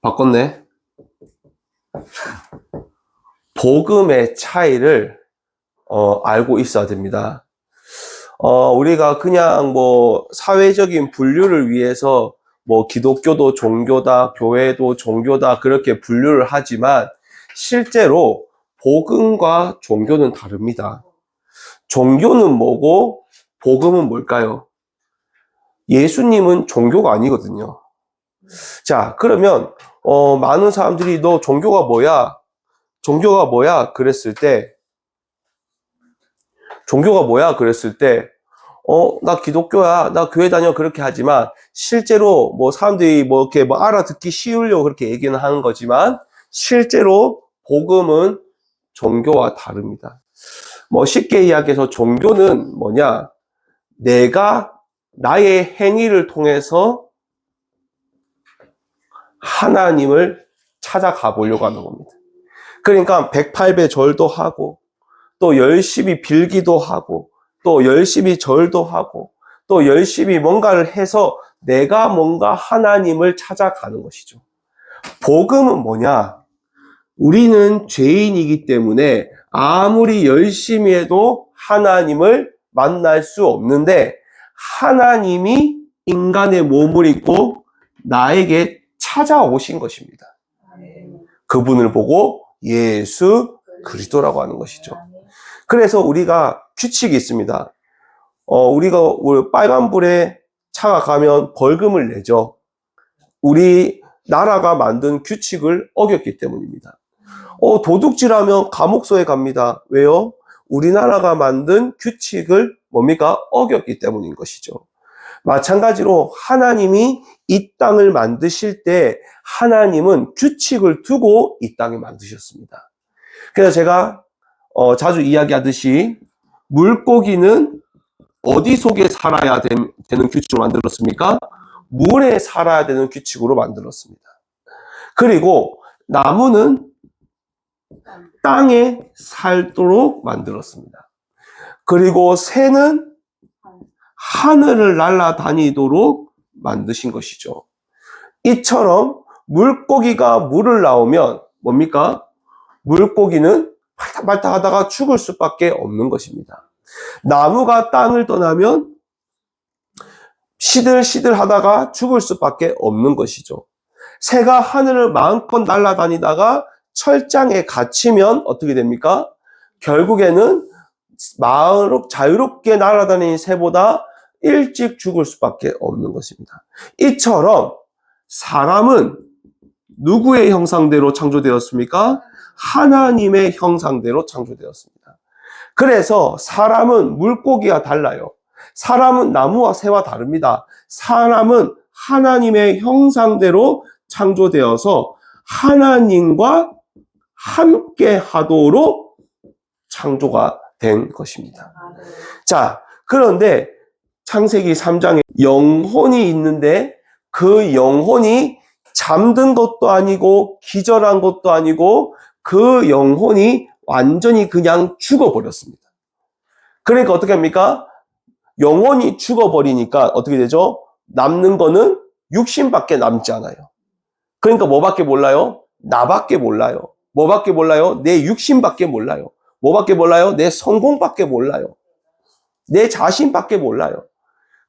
바꿨네. 복음의 차이를 알고 있어야 됩니다. 우리가 그냥 사회적인 분류를 위해서 기독교도 종교다, 교회도 종교다 그렇게 분류를 하지만 실제로 복음과 종교는 다릅니다. 종교는 뭐고 복음은 뭘까요? 예수님은 종교가 아니거든요. 자, 그러면 많은 사람들이 너 종교가 뭐야? 종교가 뭐야? 그랬을 때 나 기독교야, 나 교회 다녀 그렇게 하지만 실제로 사람들이 이렇게 알아듣기 쉬우려고 그렇게 얘기는 하는 거지만 실제로 복음은 종교와 다릅니다. 쉽게 이야기해서 종교는 뭐냐? 내가 나의 행위를 통해서 하나님을 찾아가 보려고 하는 겁니다. 그러니까 108배 절도 하고 또 열심히 빌기도 하고 또 열심히 절도 하고 또 열심히 뭔가를 해서 내가 뭔가 하나님을 찾아가는 것이죠. 복음은 뭐냐? 우리는 죄인이기 때문에 아무리 열심히 해도 하나님을 만날 수 없는데 하나님이 인간의 몸을 입고 나에게 찾아오신 것입니다. 그분을 보고 예수 그리스도라고 하는 것이죠. 그래서 우리가 규칙이 있습니다. 우리가 빨간불에 차가 가면 벌금을 내죠. 우리 나라가 만든 규칙을 어겼기 때문입니다. 도둑질하면 감옥소에 갑니다. 왜요? 우리나라가 만든 규칙을 어겼기 때문인 것이죠. 마찬가지로 하나님이 이 땅을 만드실 때 하나님은 규칙을 두고 이 땅을 만드셨습니다. 그래서 제가 자주 이야기하듯이 물고기는 어디 속에 살아야 되는 규칙으로 만들었습니까? 물에 살아야 되는 규칙으로 만들었습니다. 그리고 나무는 땅에 살도록 만들었습니다. 그리고 새는 하늘을 날아다니도록 만드신 것이죠. 이처럼 물고기가 물을 나오면 뭡니까? 물고기는 발탁발탁 하다가 죽을 수밖에 없는 것입니다. 나무가 땅을 떠나면 시들시들 하다가 죽을 수밖에 없는 것이죠. 새가 하늘을 마음껏 날아다니다가 철장에 갇히면 어떻게 됩니까? 결국에는 자유롭게 날아다니는 새보다 일찍 죽을 수밖에 없는 것입니다. 이처럼 사람은 누구의 형상대로 창조되었습니까? 하나님의 형상대로 창조되었습니다. 그래서 사람은 물고기와 달라요. 사람은 나무와 새와 다릅니다. 사람은 하나님의 형상대로 창조되어서 하나님과 함께 하도록 창조가 된 것입니다. 자, 그런데 창세기 3장에 영혼이 있는데 그 영혼이 잠든 것도 아니고 기절한 것도 아니고 그 영혼이 완전히 그냥 죽어버렸습니다. 그러니까 어떻게 합니까? 영혼이 죽어버리니까 어떻게 되죠? 남는 거는 육신밖에 남지 않아요. 그러니까 뭐밖에 몰라요? 나밖에 몰라요. 뭐밖에 몰라요? 내 육신밖에 몰라요. 뭐밖에 몰라요? 내 성공밖에 몰라요. 내 자신밖에 몰라요.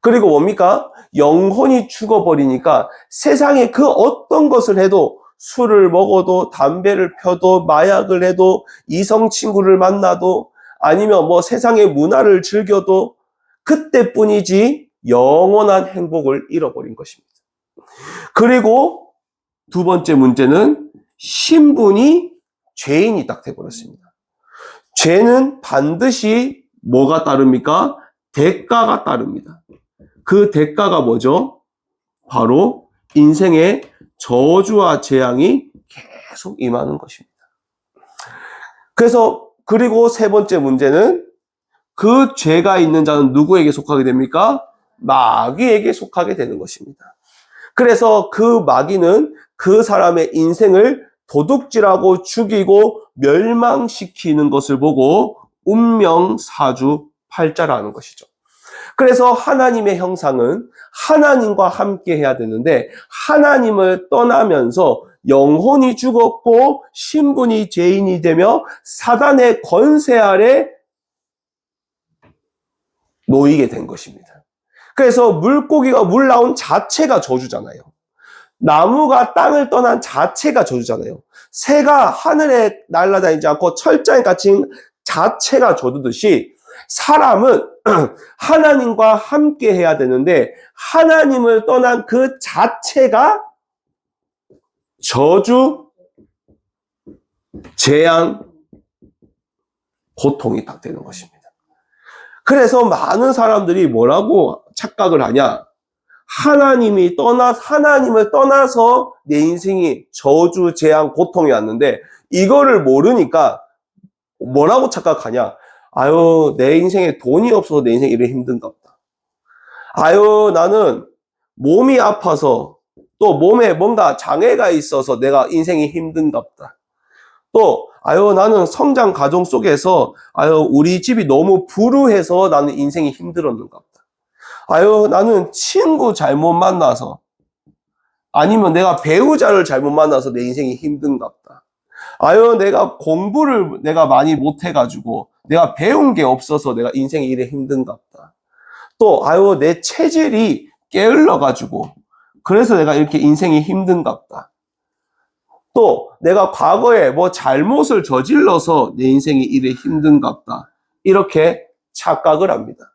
그리고 뭡니까? 영혼이 죽어버리니까 세상에 그 어떤 것을 해도 술을 먹어도 담배를 펴도 마약을 해도 이성 친구를 만나도 아니면 세상의 문화를 즐겨도 그때뿐이지 영원한 행복을 잃어버린 것입니다. 그리고 두 번째 문제는 신분이 죄인이 딱 돼버렸습니다. 죄는 반드시 뭐가 따릅니까? 대가가 따릅니다. 그 대가가 뭐죠? 바로 인생의 저주와 재앙이 계속 임하는 것입니다. 그리고 세 번째 문제는 그 죄가 있는 자는 누구에게 속하게 됩니까? 마귀에게 속하게 되는 것입니다. 그래서 그 마귀는 그 사람의 인생을 도둑질하고 죽이고 멸망시키는 것을 보고 운명사주팔자라는 것이죠. 그래서 하나님의 형상은 하나님과 함께 해야 되는데 하나님을 떠나면서 영혼이 죽었고 신분이 죄인이 되며 사단의 권세 아래 놓이게 된 것입니다. 그래서 물고기가 물 나온 자체가 저주잖아요. 나무가 땅을 떠난 자체가 저주잖아요. 새가 하늘에 날아다니지 않고 철장에 갇힌 자체가 저주듯이 사람은 하나님과 함께 해야 되는데 하나님을 떠난 그 자체가 저주, 재앙, 고통이 딱 되는 것입니다. 그래서 많은 사람들이 뭐라고 착각을 하냐? 하나님을 떠나서 내 인생이 저주, 재앙, 고통이 왔는데 이거를 모르니까 뭐라고 착각하냐? 아유, 내 인생에 돈이 없어서 내 인생이 이래 힘든가 보다. 아유, 나는 몸이 아파서 또 몸에 뭔가 장애가 있어서 내가 인생이 힘든가 보다. 또 아유, 나는 성장 과정 속에서 아유, 우리 집이 너무 불우해서 나는 인생이 힘들었는가 보다. 아유, 나는 친구 잘못 만나서 아니면 내가 배우자를 잘못 만나서 내 인생이 힘든가 보다. 아유, 내가 공부를 내가 많이 못해가지고 내가 배운 게 없어서 내가 인생이 이래 힘든가 보다. 또 아유, 내 체질이 게을러가지고 그래서 내가 이렇게 인생이 힘든가 보다. 또 내가 과거에 뭐 잘못을 저질러서 내 인생이 이래 힘든가 보다. 이렇게 착각을 합니다.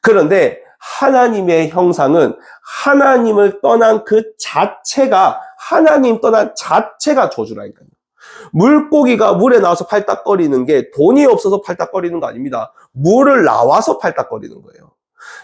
그런데 하나님의 형상은 하나님을 떠난 그 자체가 하나님 떠난 자체가 저주라니까요. 물고기가 물에 나와서 팔딱거리는 게 돈이 없어서 팔딱거리는 거 아닙니다. 물을 나와서 팔딱거리는 거예요.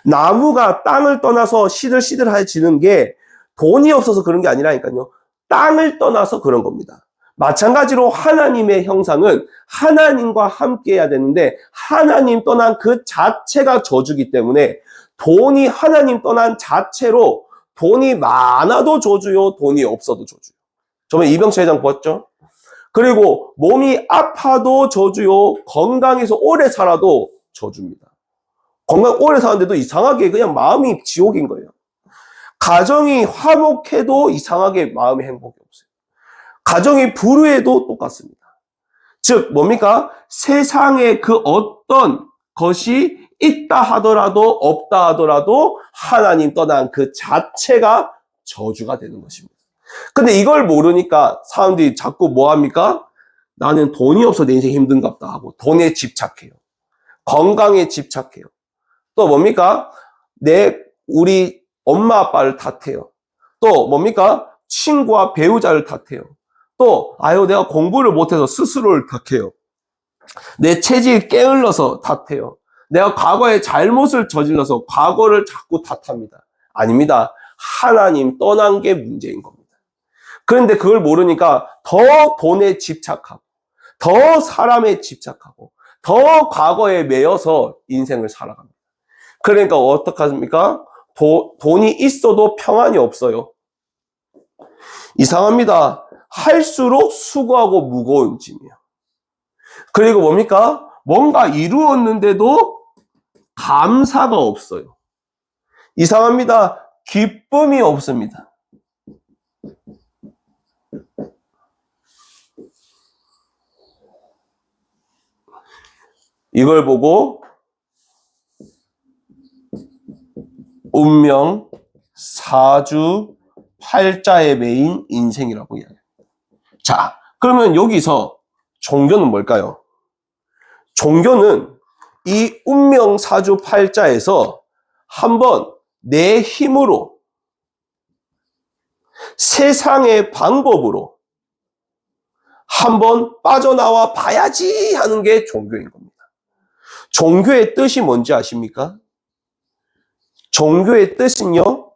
나무가 땅을 떠나서 시들시들해지는 게 돈이 없어서 그런 게 아니라니까요. 땅을 떠나서 그런 겁니다. 마찬가지로 하나님의 형상은 하나님과 함께 해야 되는데 하나님 떠난 그 자체가 저주기 때문에 돈이 하나님 떠난 자체로 돈이 많아도 저주요, 돈이 없어도 저주요. 저번에 이병철 회장 보았죠? 그리고 몸이 아파도 저주요, 건강해서 오래 살아도 저주입니다. 건강 오래 사는데도 이상하게 그냥 마음이 지옥인 거예요. 가정이 화목해도 이상하게 마음의 행복이 없어요. 가정이 불우해도 똑같습니다. 즉 뭡니까? 세상에 그 어떤 것이 있다 하더라도 없다 하더라도 하나님 떠난 그 자체가 저주가 되는 것입니다. 근데 이걸 모르니까 사람들이 자꾸 뭐 합니까? 나는 돈이 없어 내 인생 힘든갑다 하고 돈에 집착해요. 건강에 집착해요. 또 뭡니까? 우리 엄마 아빠를 탓해요. 또 뭡니까? 친구와 배우자를 탓해요. 또 아유, 내가 공부를 못해서 스스로를 탓해요. 내 체질이 게을러서 탓해요. 내가 과거에 잘못을 저질러서 과거를 자꾸 탓합니다. 아닙니다. 하나님 떠난 게 문제인 겁니다. 그런데 그걸 모르니까 더 돈에 집착하고 더 사람에 집착하고 더 과거에 매여서 인생을 살아갑니다. 그러니까 어떡합니까? 돈이 있어도 평안이 없어요. 이상합니다. 할수록 수고하고 무거운 짐이에요. 그리고 뭡니까? 뭔가 이루었는데도 감사가 없어요. 이상합니다. 기쁨이 없습니다. 이걸 보고 운명, 사주, 팔자의 매인 인생이라고 이야기해요. 자, 그러면 여기서 종교는 뭘까요? 종교는 이 운명, 사주, 팔자에서 한번 내 힘으로 세상의 방법으로 한번 빠져나와 봐야지 하는 게 종교인 겁니다. 종교의 뜻이 뭔지 아십니까? 종교의 뜻은요,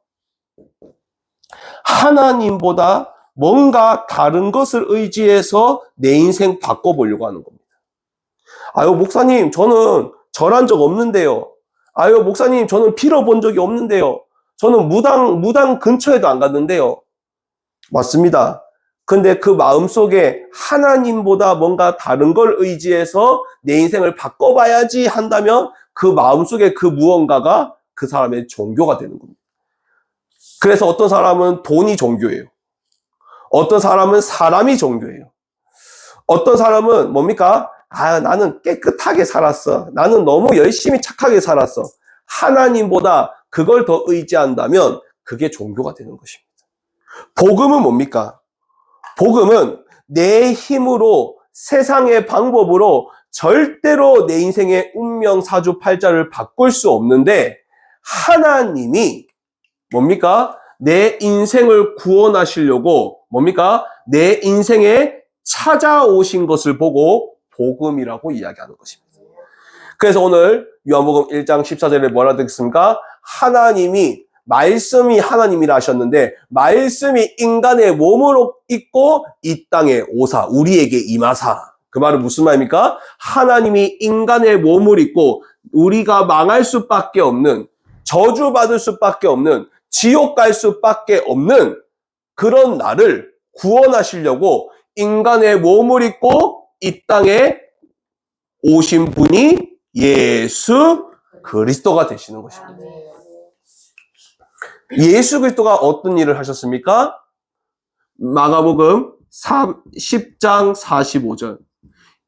하나님보다 뭔가 다른 것을 의지해서 내 인생 바꿔보려고 하는 겁니다. 아유, 목사님, 저는 절한 적 없는데요. 아유, 목사님, 저는 빌어본 적이 없는데요. 저는 무당 근처에도 안 갔는데요. 맞습니다. 근데 그 마음속에 하나님보다 뭔가 다른 걸 의지해서 내 인생을 바꿔봐야지 한다면 그 마음속에 그 무언가가 그 사람의 종교가 되는 겁니다. 그래서 어떤 사람은 돈이 종교예요. 어떤 사람은 사람이 종교예요. 어떤 사람은 뭡니까? 나는 깨끗하게 살았어. 나는 너무 열심히 착하게 살았어. 하나님보다 그걸 더 의지한다면 그게 종교가 되는 것입니다. 복음은 뭡니까? 복음은 내 힘으로 세상의 방법으로 절대로 내 인생의 운명 사주팔자를 바꿀 수 없는데 하나님이 뭡니까? 내 인생을 구원하시려고 뭡니까? 내 인생에 찾아오신 것을 보고 복음이라고 이야기하는 것입니다. 그래서 오늘 요한복음 1장 14절에 뭐라 되겠습니까? 하나님이 말씀이 하나님이라 하셨는데 말씀이 인간의 몸으로 있고 이 땅에 오사 우리에게 임하사. 그 말은 무슨 말입니까? 하나님이 인간의 몸을 입고 우리가 망할 수밖에 없는 저주받을 수밖에 없는 지옥 갈 수밖에 없는 그런 나를 구원하시려고 인간의 몸을 입고 이 땅에 오신 분이 예수 그리스도가 되시는 것입니다. 예수 그리스도가 어떤 일을 하셨습니까? 마가복음 10장 45절.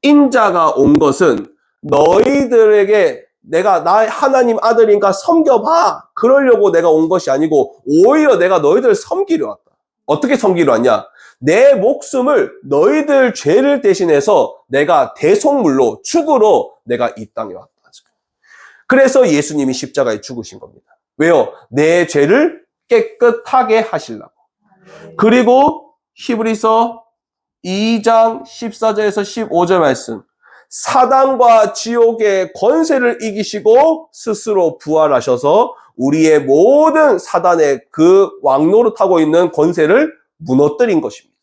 인자가 온 것은 너희들에게 내가 나 하나님 아들이니까 섬겨봐. 그러려고 내가 온 것이 아니고 오히려 내가 너희들을 섬기려 왔다. 어떻게 섬기려 왔냐? 내 목숨을 너희들 죄를 대신해서 내가 대속물로 죽으러 내가 이 땅에 왔다. 그래서 예수님이 십자가에 죽으신 겁니다. 왜요? 내 죄를 깨끗하게 하시려고. 그리고 히브리서 2장 14절에서 15절 말씀. 사단과 지옥의 권세를 이기시고 스스로 부활하셔서 우리의 모든 사단의 그 왕노릇하고 있는 권세를 무너뜨린 것입니다.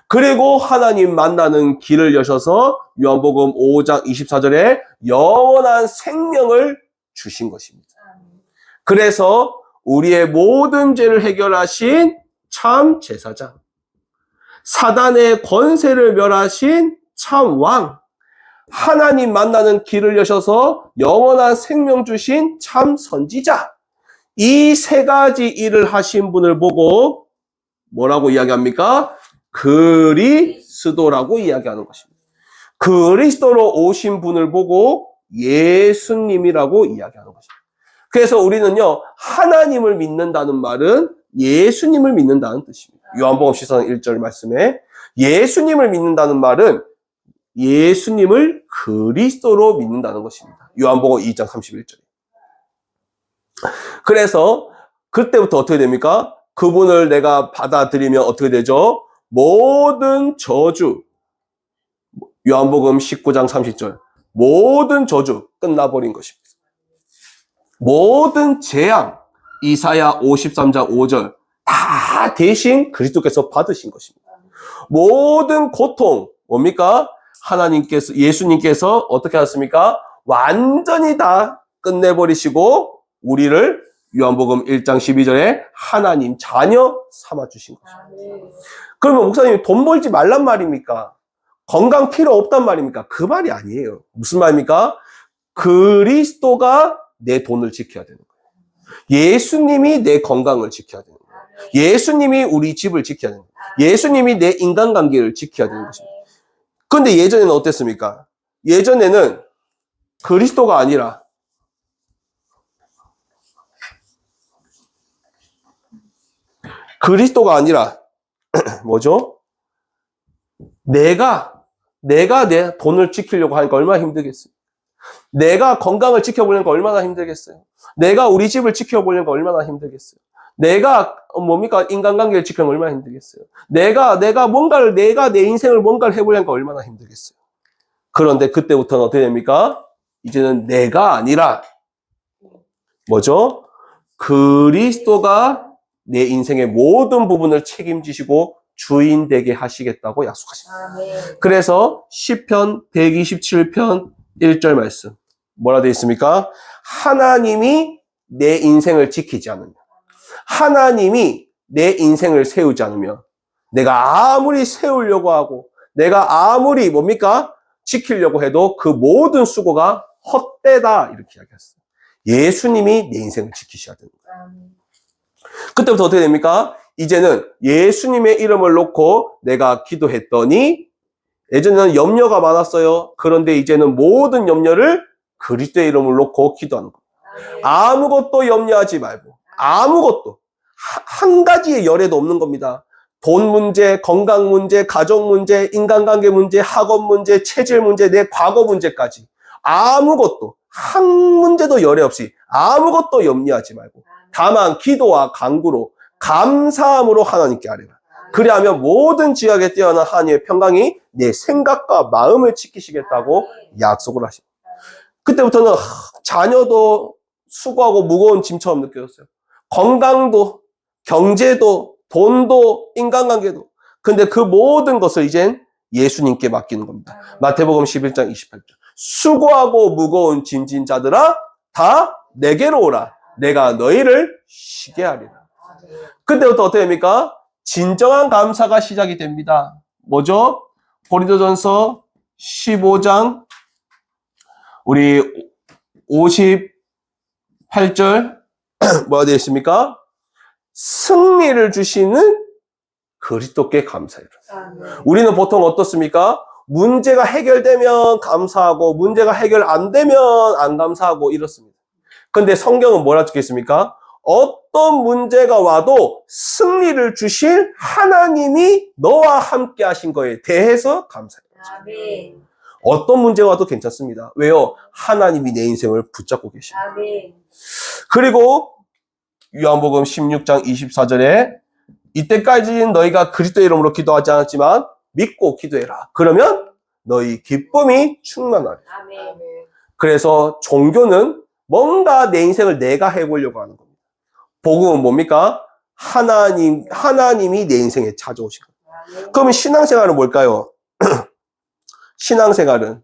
그리고 하나님 만나는 길을 여셔서 요한복음 5장 24절에 영원한 생명을 주신 것입니다. 그래서 우리의 모든 죄를 해결하신 참 제사장, 사단의 권세를 멸하신 참 왕, 하나님 만나는 길을 여셔서 영원한 생명 주신 참 선지자, 이 세 가지 일을 하신 분을 보고 뭐라고 이야기합니까? 그리스도라고 이야기하는 것입니다. 그리스도로 오신 분을 보고 예수님이라고 이야기하는 것입니다. 그래서 우리는요, 하나님을 믿는다는 말은 예수님을 믿는다는 뜻입니다. 요한복음 10장 1절 말씀에 예수님을 믿는다는 말은 예수님을 그리스도로 믿는다는 것입니다. 요한복음 2장 31절. 그래서 그때부터 어떻게 됩니까? 그분을 내가 받아들이면 어떻게 되죠? 모든 저주, 요한복음 19장 30절, 모든 저주 끝나버린 것입니다. 모든 재앙, 이사야 53장 5절, 다 대신 그리스도께서 받으신 것입니다. 모든 고통, 뭡니까? 하나님께서, 예수님께서 어떻게 하셨습니까? 완전히 다 끝내버리시고, 우리를 요한복음 1장 12절에 하나님 자녀 삼아주신 것입니다. 그러면 목사님이 돈 벌지 말란 말입니까? 건강 필요 없단 말입니까? 그 말이 아니에요. 무슨 말입니까? 그리스도가 내 돈을 지켜야 되는 거예요. 예수님이 내 건강을 지켜야 되는 거예요. 예수님이 우리 집을 지켜야 되는 거예요. 예수님이 내 인간관계를 지켜야 되는 것입니다. 그런데 예전에는 어땠습니까? 예전에는 그리스도가 아니라 뭐죠? 내가 내 돈을 지키려고 하니까 얼마나 힘들겠어요? 내가 건강을 지켜보려니까 얼마나 힘들겠어요? 내가 우리 집을 지켜보려니까 얼마나 힘들겠어요? 내가 인간관계를 지키려면 얼마나 힘들겠어요? 내가 내 인생을 뭔가를 해보려니까 얼마나 힘들겠어요? 그런데 그때부터는 어떻게 됩니까? 이제는 내가 아니라 뭐죠? 그리스도가 내 인생의 모든 부분을 책임지시고 주인 되게 하시겠다고 약속하십니다. 그래서 시편 127편 1절 말씀 뭐라 되어 있습니까? 하나님이 내 인생을 지키지 않으면, 하나님이 내 인생을 세우지 않으면, 내가 아무리 세우려고 하고 내가 아무리 지키려고 해도 그 모든 수고가 헛되다 이렇게 이야기했어요. 예수님이 내 인생을 지키셔야 되는 거예요. 그때부터 어떻게 됩니까? 이제는 예수님의 이름을 놓고 내가 기도했더니 예전에는 염려가 많았어요. 그런데 이제는 모든 염려를 그리스도의 이름을 놓고 기도하는 거예요. 아무것도 염려하지 말고 아무것도 한 가지의 열애도 없는 겁니다. 돈 문제, 건강 문제, 가족 문제, 인간관계 문제, 학업 문제, 체질 문제, 내 과거 문제까지 아무것도 한 문제도 열애 없이 아무것도 염려하지 말고 다만 기도와 간구로 감사함으로 하나님께 아뢰라. 그리하면 모든 지각에 뛰어난 하나님의 평강이 내 생각과 마음을 지키시겠다고 약속을 하십니다. 그때부터는 자녀도 수고하고 무거운 짐처럼 느껴졌어요. 건강도, 경제도, 돈도, 인간관계도. 근데 그 모든 것을 이젠 예수님께 맡기는 겁니다. 마태복음 11장 28절. 수고하고 무거운 짐진 자들아 다 내게로 오라. 내가 너희를 쉬게 하리라. 그때부터 어떻게 됩니까? 진정한 감사가 시작이 됩니다. 뭐죠? 고린도전서 15장 우리 58절 뭐가 되어 있습니까? 승리를 주시는 그리스도께 감사해라. 우리는 보통 어떻습니까? 문제가 해결되면 감사하고 문제가 해결 안 되면 안 감사하고 이렇습니다. 근데 성경은 뭐라 적혀있습니까? 어떤 문제가 와도 승리를 주실 하나님이 너와 함께 하신 거에 대해서 감사해요. 어떤 문제가 와도 괜찮습니다. 왜요? 하나님이 내 인생을 붙잡고 계십니다. 그리고 요한복음 16장 24절에 이때까지는 너희가 그리스도의 이름으로 기도하지 않았지만 믿고 기도해라. 그러면 너희 기쁨이 충만하리라. 그래서 종교는 뭔가 내 인생을 내가 해보려고 하는 겁니다. 복음은 뭡니까? 하나님이 내 인생에 찾아오신 겁니다. 그러면 신앙생활은 뭘까요? 신앙생활은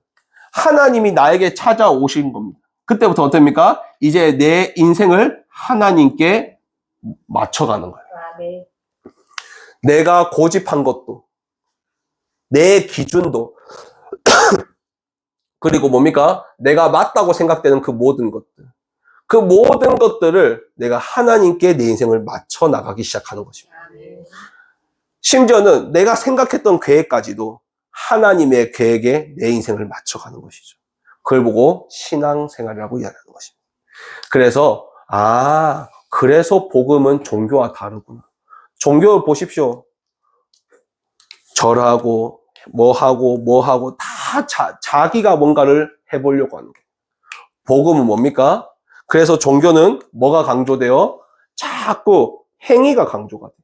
하나님이 나에게 찾아오신 겁니다. 그때부터 어떻습니까? 이제 내 인생을 하나님께 맞춰가는 거예요. 내가 고집한 것도, 내 기준도, 그리고 뭡니까? 내가 맞다고 생각되는 그 모든 것들. 그 모든 것들을 내가 하나님께 내 인생을 맞춰 나가기 시작하는 것입니다. 심지어는 내가 생각했던 계획까지도 하나님의 계획에 내 인생을 맞춰가는 것이죠. 그걸 보고 신앙생활이라고 이야기하는 것입니다. 그래서 그래서 복음은 종교와 다르구나. 종교를 보십시오. 절하고 뭐하고 다 자기가 뭔가를 해보려고 하는 거예요. 복음은 뭡니까? 그래서 종교는 뭐가 강조돼요? 자꾸 행위가 강조가 돼요.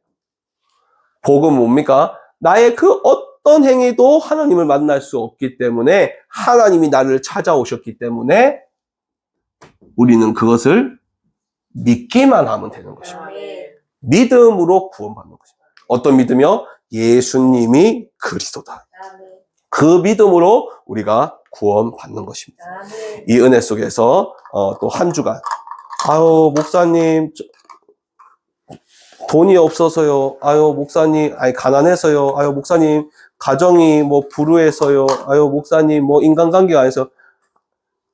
복음은 뭡니까? 나의 그 어떤 행위도 하나님을 만날 수 없기 때문에 하나님이 나를 찾아오셨기 때문에 우리는 그것을 믿기만 하면 되는 것입니다. 믿음으로 구원받는 것입니다. 어떤 믿음이요? 예수님이 그리스도다. 그 믿음으로 우리가 구원받는 것입니다. 이 은혜 속에서 또 한 주간 목사님 돈이 없어서요. 목사님 가난해서요. 목사님 가정이 불우해서요. 목사님 인간관계가 안 해서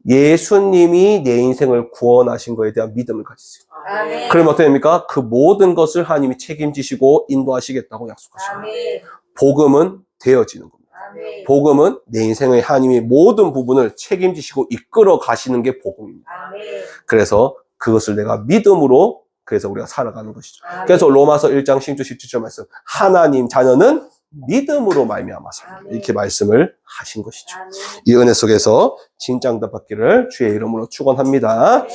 예수님이 내 인생을 구원하신 거에 대한 믿음을 가지세요. 그러면 어떻게 됩니까? 그 모든 것을 하나님이 책임지시고 인도하시겠다고 약속하십니다. 복음은 되어지는 겁니다. 복음은 내 인생의 하나님이 모든 부분을 책임지시고 이끌어 가시는 게 복음입니다. 그래서 그것을 내가 믿음으로 그래서 우리가 살아가는 것이죠. 그래서 로마서 1장 16절 17절 말씀 하나님 자녀는 믿음으로 말미암아 살리라 이렇게 말씀을 하신 것이죠. 이 은혜 속에서 진짜 응답받기를 주의 이름으로 축원합니다.